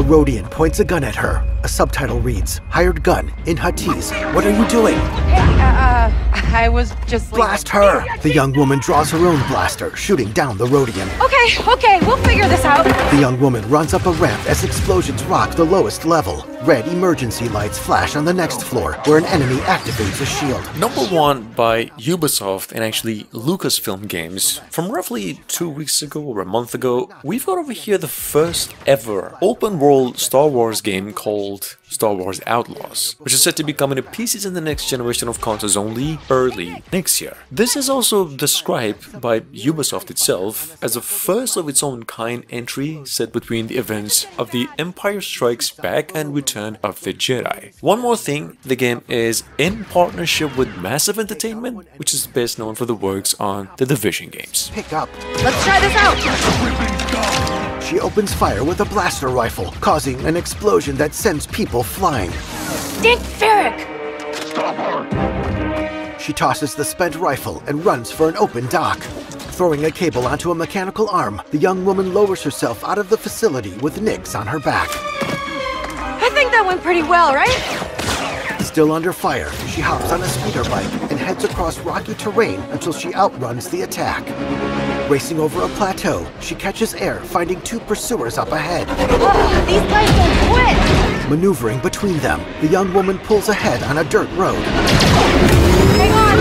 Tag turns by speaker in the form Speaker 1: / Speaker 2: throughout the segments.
Speaker 1: Rhodian points a gun at her. A subtitle reads, "Hired gun, in Hatiz. What are you doing?"
Speaker 2: I was just leaving.
Speaker 1: Blast her! The young woman draws her own blaster, shooting down the Rhodian.
Speaker 2: Okay, we'll figure this out.
Speaker 1: The young woman runs up a ramp as explosions rock the lowest level. Red emergency lights flash on the next floor, where an enemy activates a shield.
Speaker 3: Number 1 by UbiSoft and actually Lucasfilm Games. From roughly 2 weeks ago or a month ago, we've got over here the first ever open world Star Wars game called Star Wars Outlaws, which is set to be coming to PCs in the next generation of consoles only early next year. This is also described by Ubisoft itself as a first of its own kind entry set between the events of The Empire Strikes Back and Return of the Jedi. One more thing, the game is in partnership with Massive Entertainment, which is best known for the works on the Division games.
Speaker 1: Pick up.
Speaker 2: Let's try this out.
Speaker 1: She opens fire with a blaster rifle, causing an explosion that sends people flying.
Speaker 2: Dick Ferrick!
Speaker 1: She tosses the spent rifle and runs for an open dock. Throwing a cable onto a mechanical arm, the young woman lowers herself out of the facility with Nix on her back.
Speaker 2: I think that went pretty well, right?
Speaker 1: Still under fire, she hops on a speeder bike and heads across rocky terrain until she outruns the attack. Racing over a plateau, she catches air, finding 2 pursuers up ahead.
Speaker 2: These guys don't quit!
Speaker 1: Maneuvering between them, the young woman pulls ahead on a dirt road.
Speaker 2: Hang on!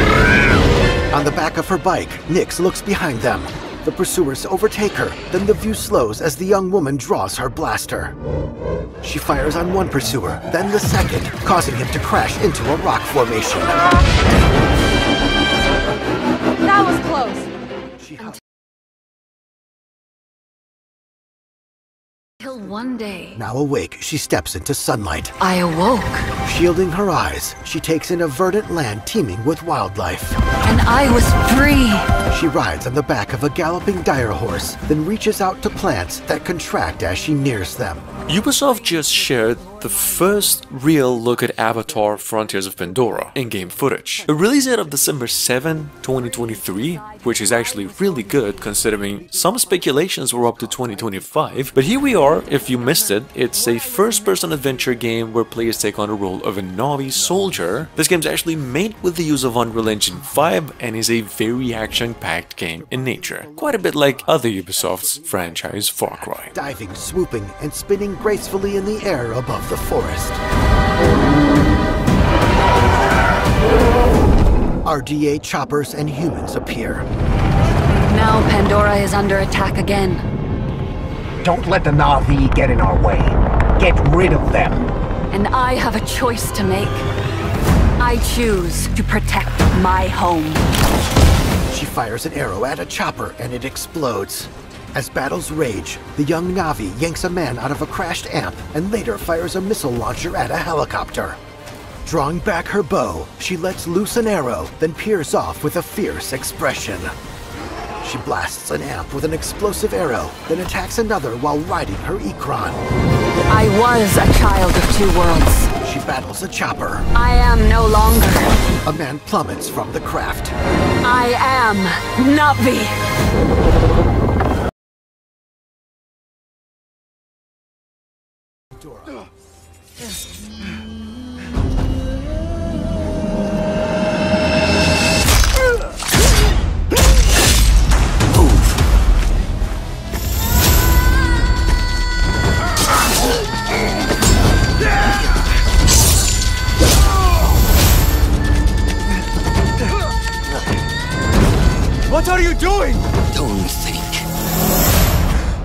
Speaker 1: On the back of her bike, Nix looks behind them. The pursuers overtake her, then the view slows as the young woman draws her blaster. She fires on one pursuer, then the second, causing him to crash into a rock formation.
Speaker 2: That was close.
Speaker 4: Till one day,
Speaker 1: Now awake, she steps into sunlight.
Speaker 4: I awoke,
Speaker 1: Shielding her eyes, she takes in a verdant land teeming with wildlife.
Speaker 4: and I was free.
Speaker 1: She rides on the back of a galloping dire horse, then reaches out to plants that contract as she nears them.
Speaker 3: Ubisoft just shared the first real look at Avatar Frontiers of Pandora in-game footage. A release date of December 7, 2023, which is actually really good considering some speculations were up to 2025. But here we are, if you missed it, it's a first-person adventure game where players take on the role of a Na'vi soldier. This game's actually made with the use of Unreal Engine 5 and is a very action-packed game in nature. Quite a bit like other Ubisoft's franchise Far Cry.
Speaker 1: Diving, swooping, and spinning gracefully in the air above the forest. RDA choppers and humans appear.
Speaker 4: Now Pandora is under attack again.
Speaker 5: Don't let the Na'vi get in our way. Get rid of them.
Speaker 4: And I have a choice to make. I choose to protect my home.
Speaker 1: She fires an arrow at a chopper and it explodes. As battles rage, the young Na'vi yanks a man out of a crashed amp and later fires a missile launcher at a helicopter. Drawing back her bow, she lets loose an arrow, then peers off with a fierce expression. She blasts an amp with an explosive arrow, then attacks another while riding her Ikran.
Speaker 4: I was a child of 2 worlds.
Speaker 1: She battles a chopper.
Speaker 4: I am no longer.
Speaker 1: A man plummets from the craft.
Speaker 4: I am Na'vi.
Speaker 1: What are you doing?
Speaker 6: Don't think.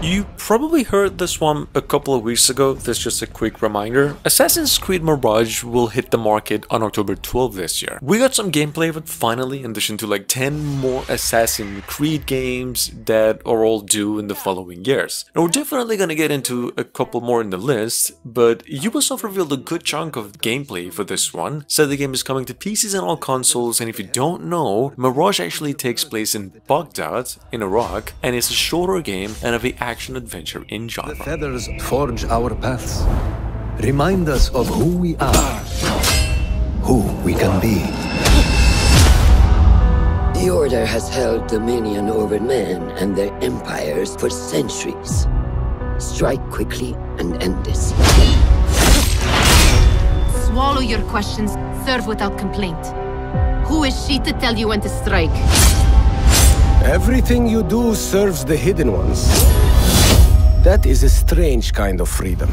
Speaker 3: You probably heard this one a couple of weeks ago. This is just a quick reminder. Assassin's Creed Mirage will hit the market on October 12th this year. We got some gameplay of it finally, in addition to like 10 more Assassin's Creed games that are all due in the following years. And we're definitely gonna get into a couple more in the list, but Ubisoft revealed a good chunk of gameplay for this one. Said the game is coming to PCs and all consoles, and if you don't know, Mirage actually takes place in Baghdad, in Iraq, and it's a shorter game and of a action-adventure in genre.
Speaker 6: The feathers forge our paths. Remind us of who we are, who we can be.
Speaker 7: The Order has held dominion over men and their empires for centuries. Strike quickly and end this.
Speaker 8: Swallow your questions. Serve without complaint. Who is she to tell you when to strike?
Speaker 9: Everything you do serves the hidden ones. That is a strange kind of freedom.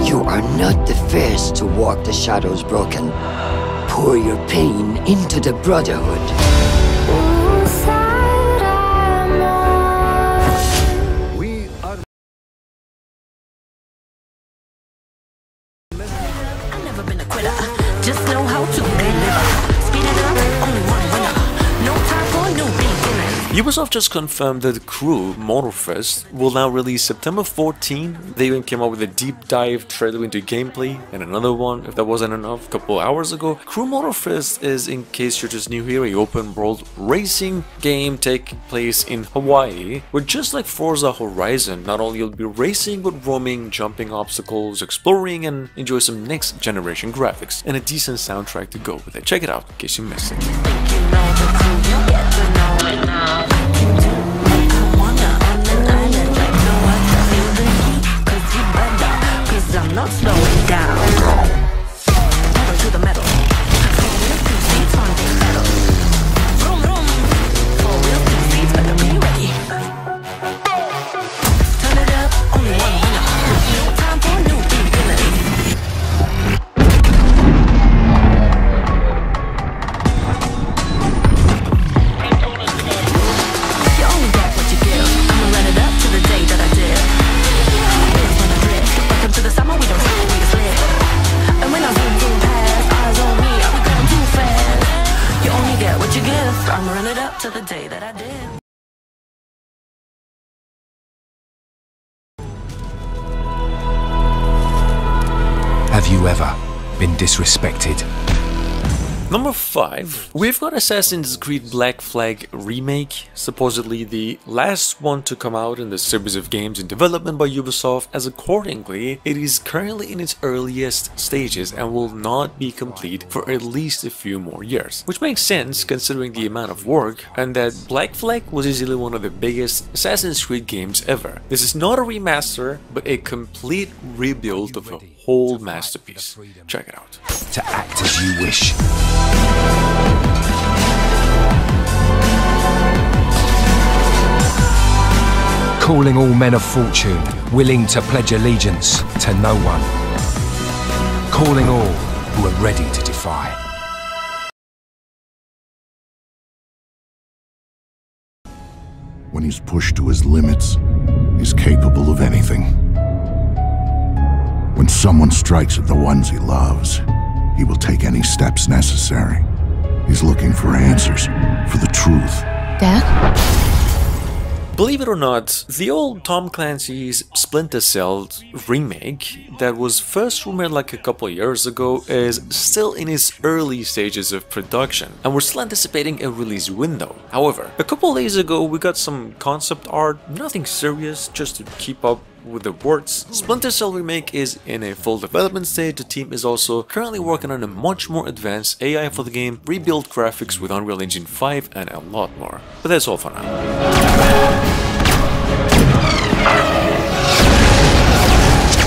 Speaker 7: You are not the first to walk the shadows broken. Pour your pain into the Brotherhood.
Speaker 6: We are...
Speaker 10: I've never been a quitter. Just know how to deliver. Speed it up, only one winner. No time for new beginners.
Speaker 3: UbiSoft just confirmed that Crew Motorfest will now release September 14. They even came out with a deep dive trailer into gameplay, and another one, if that wasn't enough, a couple hours ago. Crew Motorfest is, in case you're just new here, a open world racing game taking place in Hawaii, where just like Forza Horizon, not only you'll be racing but roaming, jumping obstacles, exploring, and enjoy some next generation graphics and a decent soundtrack to go with it. Check it out in case you missed it.
Speaker 10: I'm not slowing down. Pedal to the metal. Four wheels, 2 seats on the pedal. Vroom vroom. 4 wheels, 2 seats, better be ready. Turn it up, only one winner. No time for new beginners. You only get what you give. I'ma run it up to the day that I did. Welcome to the summer, we don't stop, we just live. And when I zoom past, eyes on me, I'll be going too fast. You only get what you give. I'ma run it up to the day that I did.
Speaker 11: Have you ever been disrespected?
Speaker 3: Number 5, we've got Assassin's Creed Black Flag Remake, supposedly the last one to come out in the series of games in development by Ubisoft, as accordingly, it is currently in its earliest stages and will not be complete for at least a few more years. Which makes sense considering the amount of work, and that Black Flag was easily one of the biggest Assassin's Creed games ever. This is not a remaster, but a complete rebuild of a whole masterpiece. Check it out.
Speaker 11: To act as you wish. Calling all men of fortune, willing to pledge allegiance to no one. Calling all who are ready to defy.
Speaker 12: When he's pushed to his limits, he's capable of anything. When someone strikes at the ones he loves, he will take any steps necessary. He's looking for answers, for the truth.
Speaker 2: Dad?
Speaker 3: Believe it or not, the old Tom Clancy's Splinter Cell remake that was first rumored like a couple years ago is still in its early stages of production, and we're still anticipating a release window. However, a couple days ago we got some concept art, nothing serious, just to keep up with the words. Splinter Cell Remake is in a full development stage. The team is also currently working on a much more advanced AI for the game, rebuilt graphics with Unreal Engine 5, and a lot more. But that's all for now.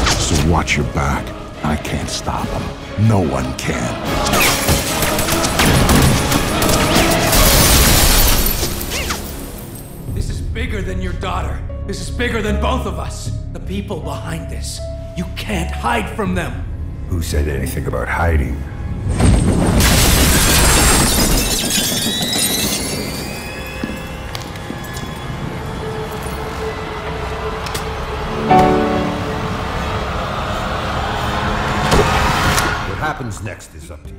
Speaker 12: So watch your back. I can't stop him. No one can.
Speaker 13: This is bigger than your daughter. This is bigger than both of us. The people behind this. You can't hide from them.
Speaker 14: Who said anything about hiding? What happens next is up to you.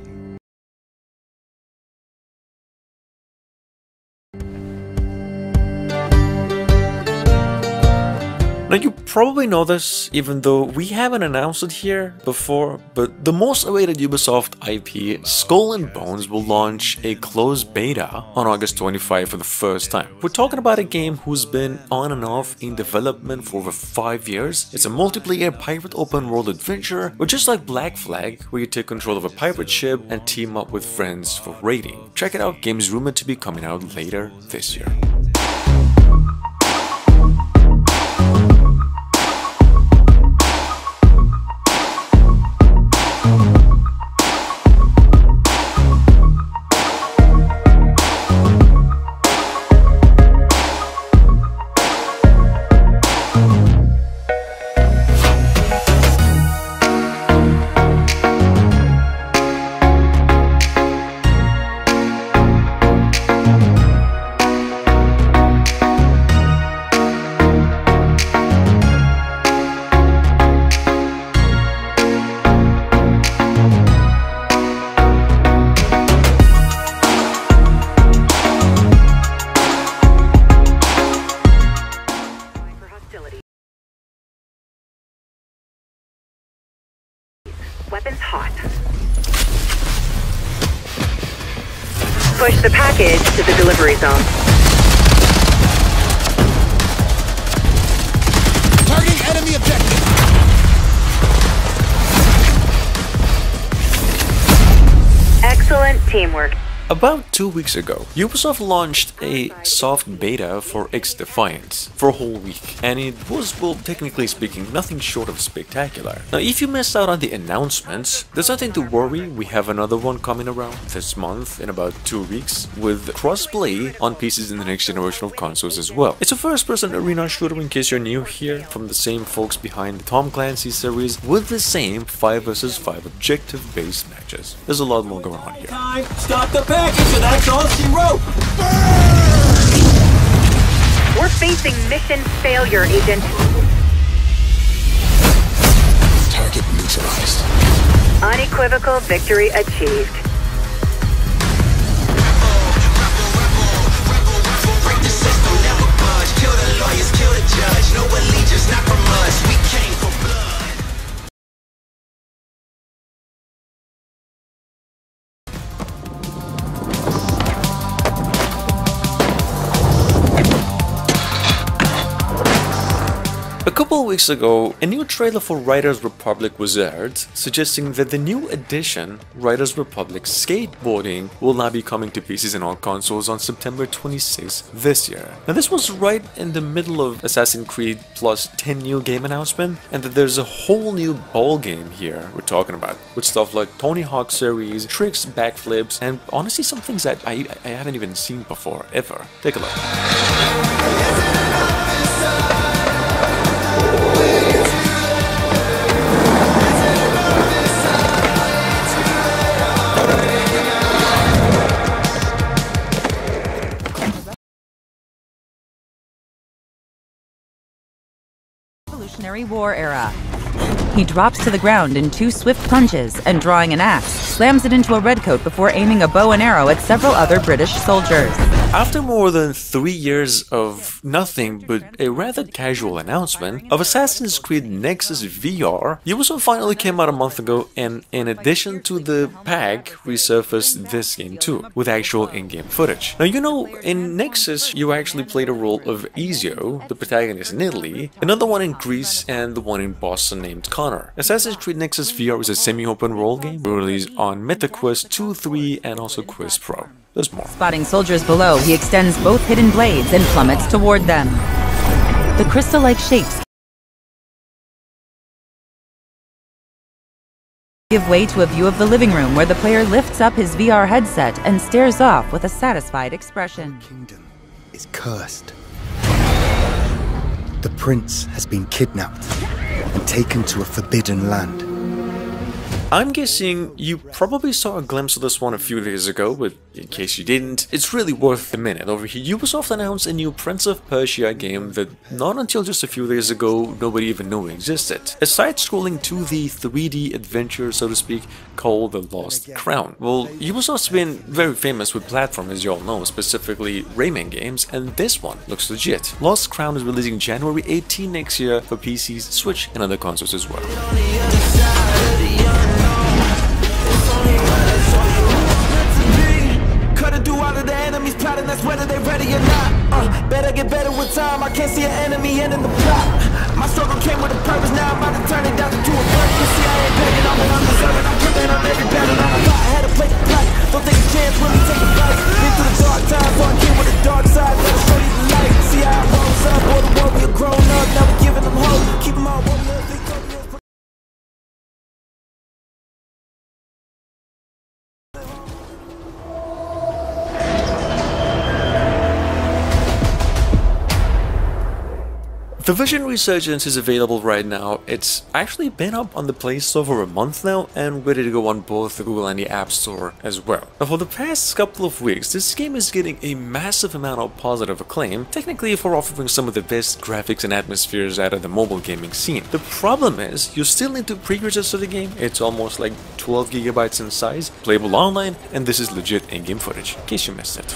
Speaker 3: Now you probably know this, even though we haven't announced it here before, but the most awaited Ubisoft IP, Skull and Bones, will launch a closed beta on August 25 for the first time. We're talking about a game who's been on and off in development for over 5 years. It's a multiplayer pirate open world adventure, or just like Black Flag, where you take control of a pirate ship and team up with friends for raiding. Check it out, game's rumored to be coming out later this year.
Speaker 15: Weapons hot. Push the package to the delivery zone.
Speaker 16: Targeting enemy objective.
Speaker 15: Excellent teamwork.
Speaker 3: About 2 weeks ago, Ubisoft launched a soft beta for XDefiant for a whole week, and it was, well, technically speaking, nothing short of spectacular. Now, if you missed out on the announcements, there's nothing to worry. We have another one coming around this month in about 2 weeks with crossplay on PCs in the next generation of consoles as well. It's a first-person arena shooter, in case you're new here, from the same folks behind the Tom Clancy series, with the same 5 vs 5 objective-based matches. There's a lot more going on here.
Speaker 16: Stop the package and that's all she wrote!
Speaker 15: We're facing mission failure, Agent.
Speaker 16: Target neutralized.
Speaker 15: Unequivocal victory achieved.
Speaker 16: Break the system, never budge. Kill the lawyers, kill the judge. No allegiance, not from us. We came for blood.
Speaker 3: A couple of weeks ago, a new trailer for Riders Republic was aired, suggesting that the new edition, Riders Republic Skateboarding, will now be coming to PCs and all consoles on September 26th this year. Now this was right in the middle of Assassin's Creed Plus 10 new game announcement, and that there's a whole new ball game here we're talking about, with stuff like Tony Hawk series, tricks, backflips, and honestly some things that I haven't even seen before, ever. Take a look.
Speaker 17: Revolutionary War era. He drops to the ground in 2 swift punches and, drawing an axe, slams it into a redcoat before aiming a bow and arrow at several other British soldiers.
Speaker 3: After more than 3 years of nothing but a rather casual announcement of Assassin's Creed Nexus VR, Ubisoft finally came out a month ago, and in addition to the pack, resurfaced this game too, with actual in-game footage. Now, you know, in Nexus, you actually played the role of Ezio, the protagonist in Italy, another one in Greece, and the one in Boston named Connor. Assassin's Creed Nexus VR is a semi-open world game released on MetaQuest 2, 3, and also Quest Pro. There's more.
Speaker 17: Spotting soldiers below, he extends both hidden blades and plummets toward them. The crystal-like shapes give way to a view of the living room where the player lifts up his VR headset and stares off with a satisfied expression.
Speaker 18: The kingdom is cursed. The prince has been kidnapped and taken to a forbidden land.
Speaker 3: I'm guessing you probably saw a glimpse of this one a few days ago, but in case you didn't, it's really worth a minute. Over here, Ubisoft announced a new Prince of Persia game that not until just a few days ago nobody even knew existed. A side-scrolling 2D 3D adventure, so to speak, called The Lost Crown. Well, Ubisoft's been very famous with platform, as you all know, specifically Remake games, and this one looks legit. Lost Crown is releasing January 18 next year for PCs, Switch, and other consoles as well.
Speaker 16: Do all of the enemies plotting, that's whether they ready or not. Better get better with time, I can't see an enemy ending the plot. My struggle came with a purpose, now I'm about to turn it down to a burden. You see I ain't begging, I'm what I'm deserving, I'm putting on every battle. I had to play the plot, don't take a chance, really take a fight. Been through the dark times, so I came with the dark side, let us show you the light. See how it rolls up, boy, the world we are grown up, now we giving them hope, keep them all warriors, victorious.
Speaker 3: The version Resurgence is available right now. It's actually been up on the Play Store for a month now and ready to go on both the Google and the App Store as well. Now, for the past couple of weeks, this game is getting a massive amount of positive acclaim, technically for offering some of the best graphics and atmospheres out of the mobile gaming scene. The problem is, you still need to pre-register the game. It's almost like 12 gigabytes in size, playable online, and this is legit in-game footage, in case you missed it.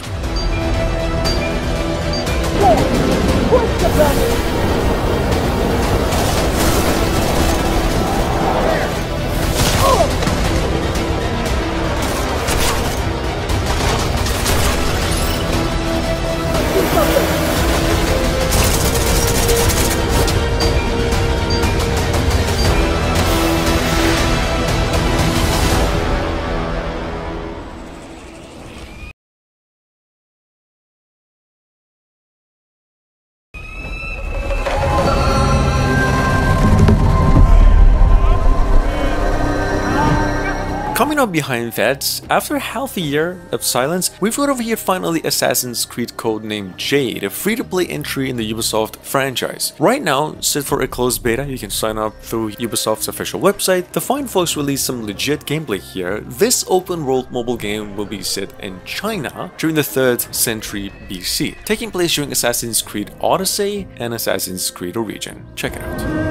Speaker 3: Coming up behind that, after half a year of silence, we've got over here finally Assassin's Creed Codename Jade, a free-to-play entry in the Ubisoft franchise. Right now, set for a closed beta, you can sign up through Ubisoft's official website. The fine folks released some legit gameplay here. This open-world mobile game will be set in China during the 3rd century BC, taking place during Assassin's Creed Odyssey and Assassin's Creed Origin. Check it out.